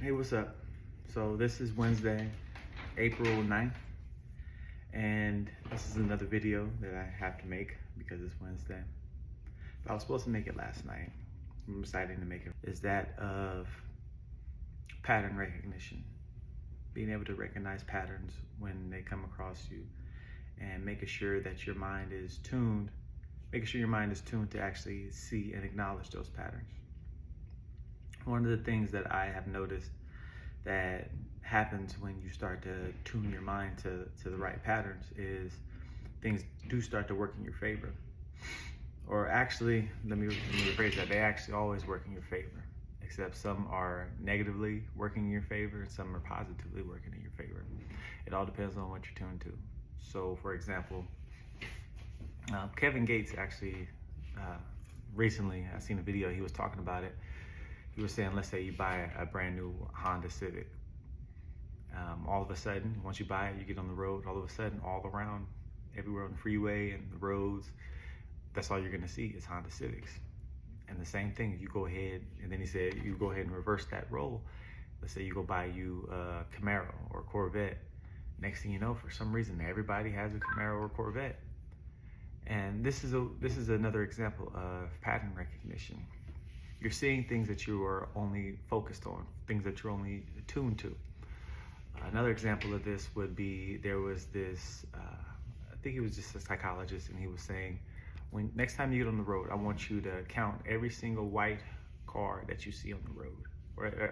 Hey, what's up? So this is Wednesday, April 9th, and this is another video that I have to make because it's Wednesday. But I was supposed to make it last night. I'm deciding to make it. Is that of pattern recognition. Being able to recognize patterns when they come across you and making sure that your mind is tuned, to actually see and acknowledge those patterns. One of the things that I have noticed that happens when you start to tune your mind to the right patterns is things do start to work in your favor. Or actually, let me rephrase that, they actually always work in your favor, except some are negatively working in your favor and some are positively working in your favor. It all depends on what you're tuned to. So for example, Kevin Gates actually, recently, I seen a video, he was talking about it. He was saying, let's say you buy a brand new Honda Civic. All of a sudden, once you buy it, you get on the road, all of a sudden, all around, everywhere on the freeway and the roads, that's all you're gonna see is Honda Civics. And the same thing, you go ahead, and then he said, you go ahead and reverse that role. Let's say you go buy you a Camaro or a Corvette. Next thing you know, for some reason, everybody has a Camaro or a Corvette. And this is another example of pattern recognition. You're seeing things that you are only focused on, things that you're only attuned to. Another example of this would be, there was this, I think he was just a psychologist, and he was saying, when next time you get on the road, I want you to count every single white car that you see on the road,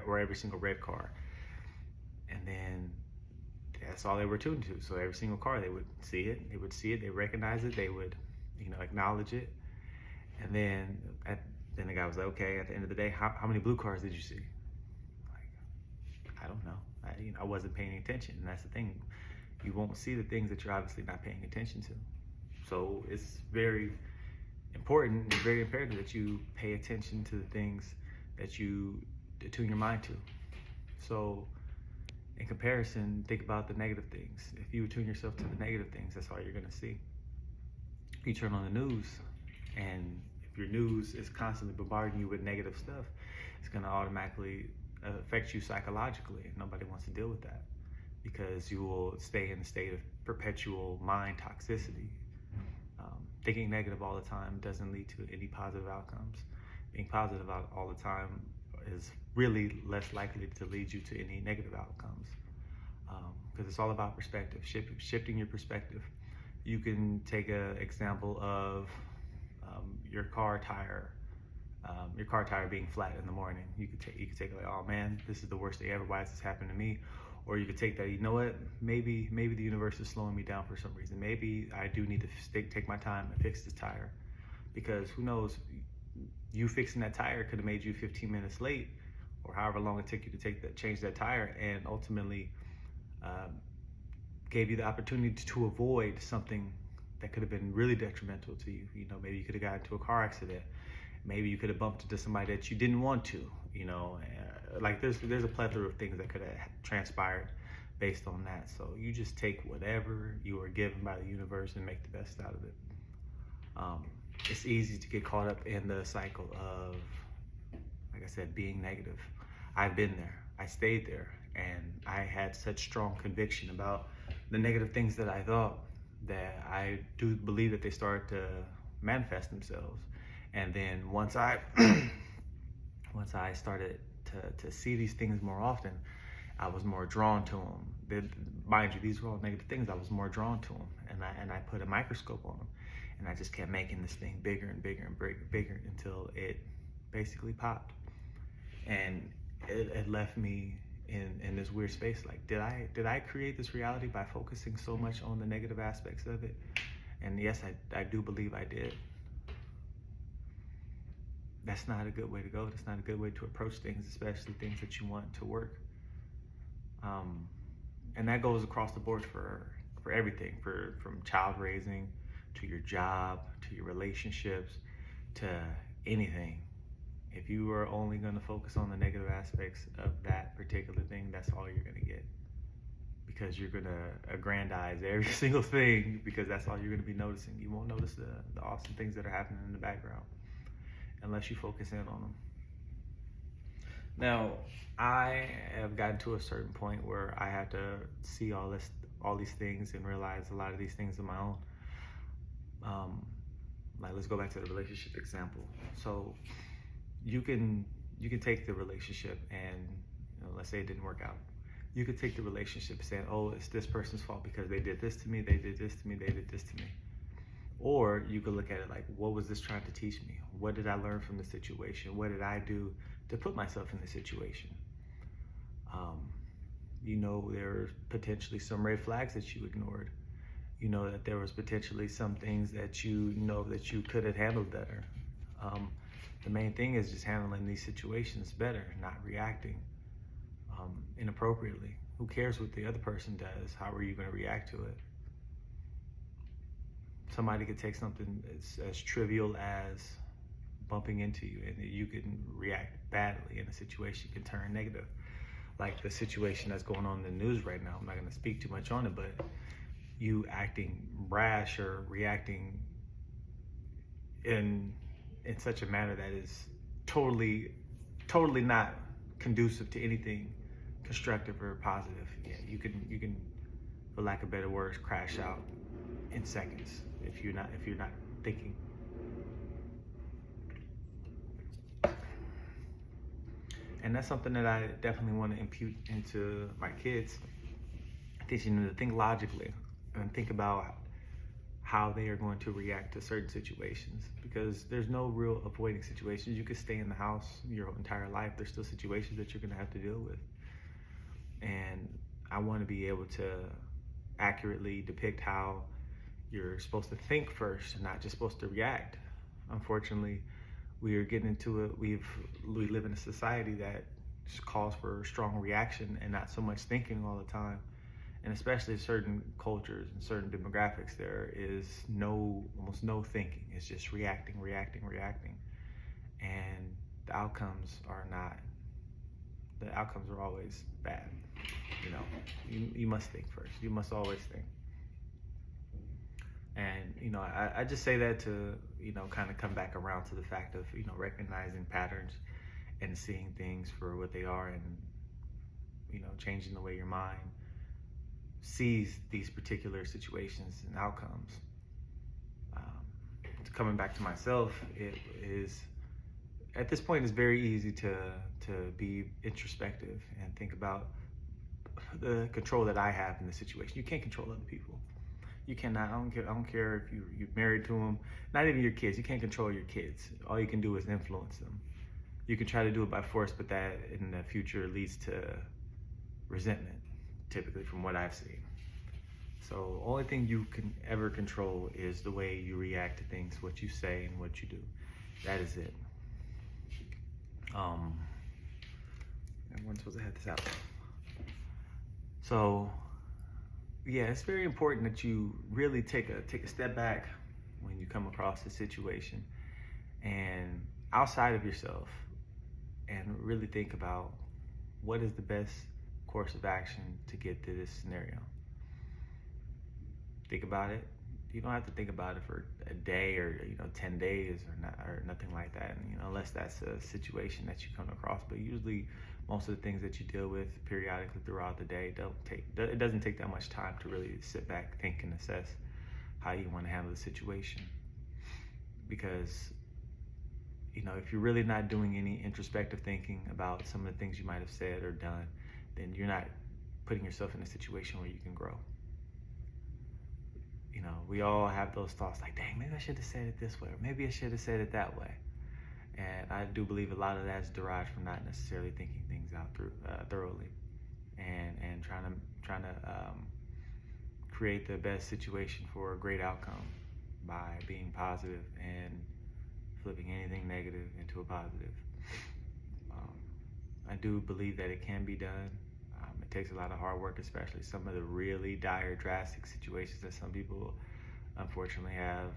or every single red car. And then that's all they were tuned to. So every single car, they would see it, they recognize it, they would, acknowledge it. And then then the guy was like, okay, at the end of the day, how many blue cars did you see? Like, I don't know. I wasn't paying attention. And that's the thing. You won't see the things that you're obviously not paying attention to. So it's very important and very imperative that you pay attention to the things that you tune your mind to. So in comparison, think about the negative things. If you tune yourself to the negative things, that's all you're gonna see. You turn on the news, and if your news is constantly bombarding you with negative stuff, it's gonna automatically affect you psychologically. Nobody wants to deal with that because you will stay in a state of perpetual mind toxicity. Thinking negative all the time doesn't lead to any positive outcomes. Being positive all the time is really less likely to lead you to any negative outcomes, because it's all about perspective, shifting your perspective. You can take an example of your car tire being flat in the morning. You could take like, oh man, this is the worst day ever. Why has this happened to me? Or you could take that, you know what? Maybe the universe is slowing me down for some reason. Maybe I do need to take my time and fix this tire, because who knows? You fixing that tire could have made you 15 minutes late, or however long it took you to change that tire, and ultimately gave you the opportunity to avoid something that could have been really detrimental to you. Maybe you could have gotten into a car accident. Maybe you could have bumped into somebody that you didn't want to. Like there's a plethora of things that could have transpired based on that. So you just take whatever you were given by the universe and make the best out of it. It's easy to get caught up in the cycle of, like I said, being negative. I've been there. I stayed there, and I had such strong conviction about the negative things that I thought that I do believe that they started to manifest themselves. And then once I started to see these things more often, I was more drawn to them. Mind you, these were all negative things. I was more drawn to them, and I put a microscope on them, and I just kept making this thing bigger and bigger and bigger until it basically popped. And it left me in this weird space. Like, did I create this reality by focusing so much on the negative aspects of it? And yes, I do believe I did. That's not a good way to go. That's not a good way to approach things, especially things that you want to work. And that goes across the board for everything, from child raising, to your job, to your relationships, to anything. If you are only gonna focus on the negative aspects of that particular thing, that's all you're gonna get. Because you're gonna aggrandize every single thing, because that's all you're gonna be noticing. You won't notice the awesome things that are happening in the background unless you focus in on them. Now, I have gotten to a certain point where I have to see all these things, and realize a lot of these things on my own. Like, let's go back to the relationship example. So you can take the relationship, and let's say it didn't work out. You could take the relationship saying, oh, it's this person's fault because they did this to me, they did this to me, they did this to me. Or you could look at it like, what was this trying to teach me? What did I learn from the situation? What did I do to put myself in the situation? There's potentially some red flags that you ignored. That there was potentially some things that that you could have handled better. The main thing is just handling these situations better, not reacting inappropriately. Who cares what the other person does? How are you going to react to it? Somebody could take something as trivial as bumping into you, and you can react badly, and the situation can turn negative. Like the situation that's going on in the news right now. I'm not going to speak too much on it, but you acting brash or reacting in such a manner that is totally not conducive to anything constructive or positive. Yeah, you can, for lack of better words, crash out in seconds if you're not thinking. And that's something that I definitely want to impute into my kids, teaching them to think logically and think about how they are going to react to certain situations, because there's no real avoiding situations. You could stay in the house your entire life. There's still situations that you're going to have to deal with. And I want to be able to accurately depict how you're supposed to think first and not just supposed to react. Unfortunately, we are getting into it. We live in a society that calls for strong reaction and not so much thinking all the time. And especially certain cultures and certain demographics, there is almost no thinking. It's just reacting. And the outcomes are always bad. You must think first. You must always think. And, I just say that to, kind of come back around to the fact of, recognizing patterns and seeing things for what they are, and, changing the way your mind sees these particular situations and outcomes. Coming back to myself, it is, at this point, it's very easy to be introspective and think about the control that I have in the situation. You can't control other people. You cannot. I don't care if you're married to them, not even your kids. You can't control your kids. All you can do is influence them. You can try to do it by force, but that in the future leads to resentment, typically, from what I've seen. So only thing you can ever control is the way you react to things, what you say and what you do. That is it. Everyone's supposed to have this out. So yeah, it's very important that you really take a step back when you come across a situation, and outside of yourself, and really think about what is the best course of action to get through this scenario. Think about it. You don't have to think about it for a day or 10 days or nothing like that. And, unless that's a situation that you come across. But usually, most of the things that you deal with periodically throughout the day it doesn't take that much time to really sit back, think, and assess how you want to handle the situation. Because if you're really not doing any introspective thinking about some of the things you might have said or done, then you're not putting yourself in a situation where you can grow. We all have those thoughts like, dang, maybe I should have said it this way, or maybe I should have said it that way. And I do believe a lot of that is derived from not necessarily thinking things out thoroughly, and trying to create the best situation for a great outcome by being positive and flipping anything negative into a positive. I do believe that it can be done. It takes a lot of hard work, especially some of the really dire, drastic situations that some people unfortunately have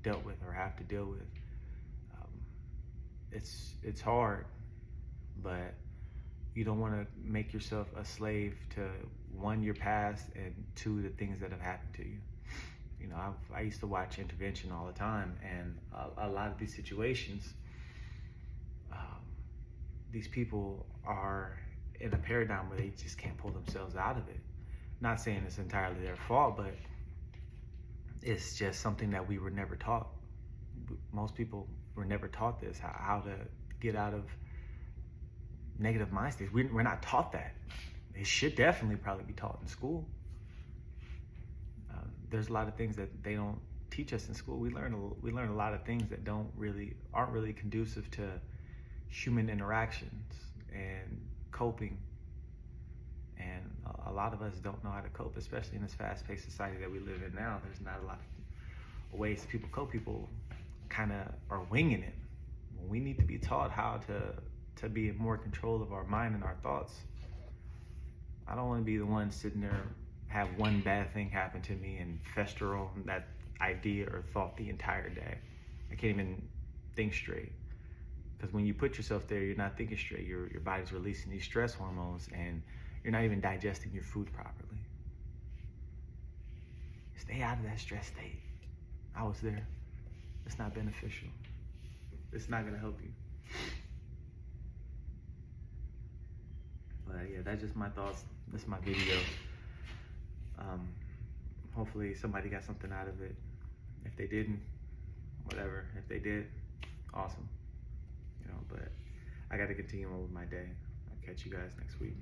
dealt with or have to deal with. It's hard, but you don't want to make yourself a slave to, one, your past, and two, the things that have happened to you. I used to watch intervention all the time, and a lot of these situations, these people are in a paradigm where they just can't pull themselves out of it. Not saying it's entirely their fault, but it's just something that we were never taught. Most people were never taught this, how to get out of negative mind states. We're not taught that. It should definitely probably be taught in school. There's a lot of things that they don't teach us in school. We learn a lot of things that aren't really conducive to human interactions and coping. And a lot of us don't know how to cope, especially in this fast-paced society that we live in now. There's not a lot of ways people cope. People kind of are winging it. We need to be taught how to be in more control of our mind and our thoughts. I don't want to be the one sitting there, have one bad thing happen to me and fester on that idea or thought the entire day. I can't even think straight. Because when you put yourself there, you're not thinking straight. Your body's releasing these stress hormones and you're not even digesting your food properly. Stay out of that stress state. I was there. It's not beneficial. It's not gonna help you. But yeah, that's just my thoughts. That's my video. Hopefully somebody got something out of it. If they didn't, whatever. If they did, awesome. But I got to continue on with my day. I'll catch you guys next week.